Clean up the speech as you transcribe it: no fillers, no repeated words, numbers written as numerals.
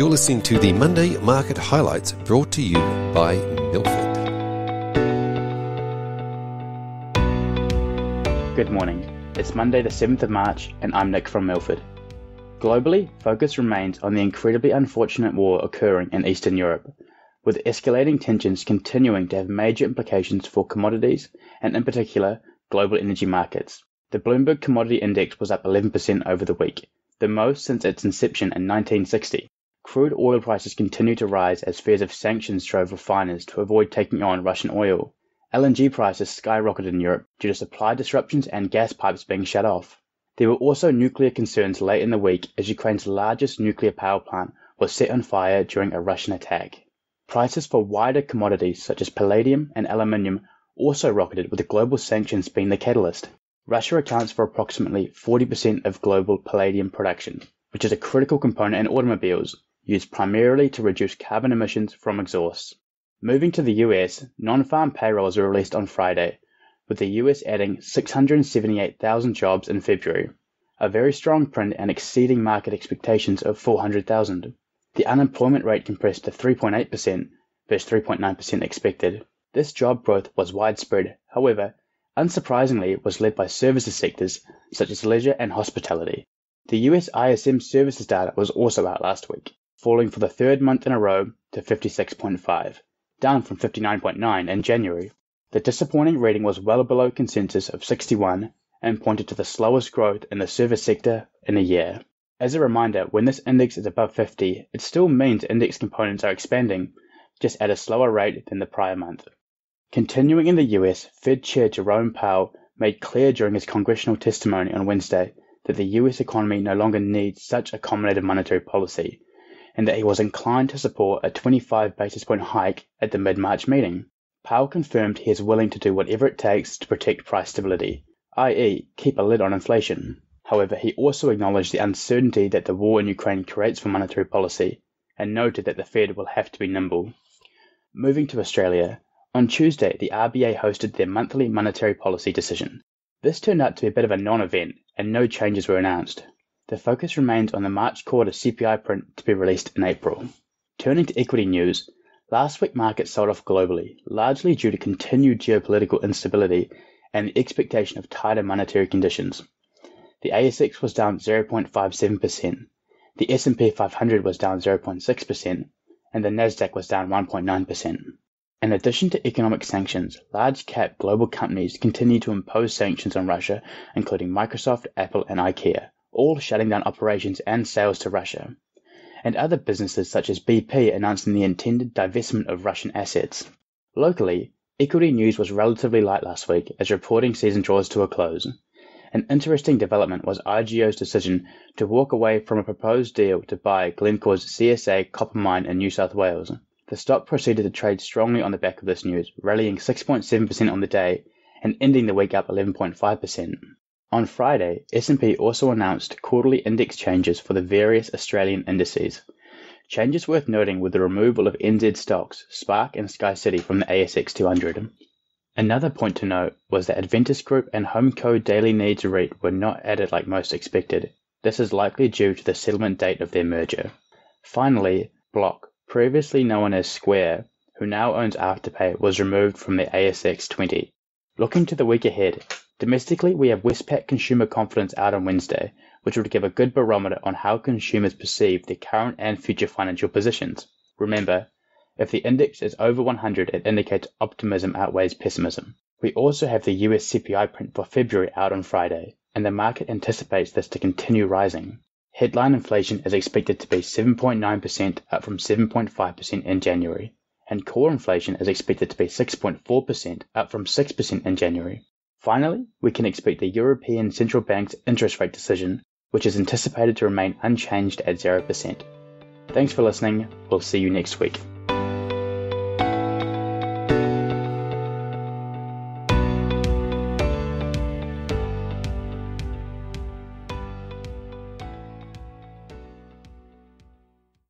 You're listening to the Monday Market Highlights brought to you by Milford. Good morning. It's Monday the 7th of March and I'm Nick from Milford. Globally, focus remains on the incredibly unfortunate war occurring in Eastern Europe, with escalating tensions continuing to have major implications for commodities and in particular global energy markets. The Bloomberg Commodity Index was up 11% over the week, the most since its inception in 1960. Crude oil prices continue to rise as fears of sanctions drove refiners to avoid taking on Russian oil. LNG prices skyrocketed in Europe due to supply disruptions and gas pipes being shut off. There were also nuclear concerns late in the week as Ukraine's largest nuclear power plant was set on fire during a Russian attack. Prices for wider commodities such as palladium and aluminium also rocketed, with the global sanctions being the catalyst. Russia accounts for approximately 40% of global palladium production, which is a critical component in automobiles, used primarily to reduce carbon emissions from exhausts. Moving to the US, non-farm payrolls were released on Friday, with the US adding 678,000 jobs in February, a very strong print and exceeding market expectations of 400,000. The unemployment rate compressed to 3.8% versus 3.9% expected. This job growth was widespread, however, unsurprisingly it was led by services sectors such as leisure and hospitality. The US ISM services data was also out last week, falling for the third month in a row to 56.5, down from 59.9 in January. The disappointing reading was well below consensus of 61 and pointed to the slowest growth in the service sector in a year. As a reminder, when this index is above 50, it still means index components are expanding, just at a slower rate than the prior month. Continuing in the US, Fed Chair Jerome Powell made clear during his congressional testimony on Wednesday that the US economy no longer needs such accommodative monetary policy, and that he was inclined to support a 25 basis point hike at the mid-March meeting. Powell confirmed he is willing to do whatever it takes to protect price stability, i.e. keep a lid on inflation. However, he also acknowledged the uncertainty that the war in Ukraine creates for monetary policy, and noted that the Fed will have to be nimble. Moving to Australia, on Tuesday the RBA hosted their monthly monetary policy decision. This turned out to be a bit of a non-event, and no changes were announced. The focus remains on the March quarter CPI print to be released in April. Turning to equity news, last week markets sold off globally, largely due to continued geopolitical instability and the expectation of tighter monetary conditions. The ASX was down 0.57%, the S&P 500 was down 0.6%, and the Nasdaq was down 1.9%. In addition to economic sanctions, large-cap global companies continue to impose sanctions on Russia, including Microsoft, Apple, and IKEA, all shutting down operations and sales to Russia, and other businesses such as BP announcing the intended divestment of Russian assets. Locally, equity news was relatively light last week as reporting season draws to a close. An interesting development was IGO's decision to walk away from a proposed deal to buy Glencore's CSA copper mine in New South Wales. The stock proceeded to trade strongly on the back of this news, rallying 6.7% on the day and ending the week up 11.5%. On Friday, S&P also announced quarterly index changes for the various Australian indices. Changes worth noting were the removal of NZ stocks, Spark and SkyCity from the ASX 200. Another point to note was that Adventus Group and HomeCo Daily Needs REIT were not added like most expected. This is likely due to the settlement date of their merger. Finally, Block, previously known as Square, who now owns Afterpay, was removed from the ASX 20. Looking to the week ahead, domestically we have Westpac consumer confidence out on Wednesday, which would give a good barometer on how consumers perceive their current and future financial positions. Remember, if the index is over 100, it indicates optimism outweighs pessimism. We also have the US CPI print for February out on Friday, and the market anticipates this to continue rising. Headline inflation is expected to be 7.9%, up from 7.5% in January, and core inflation is expected to be 6.4%, up from 6% in January. Finally, we can expect the European Central Bank's interest rate decision, which is anticipated to remain unchanged at 0%. Thanks for listening. We'll see you next week.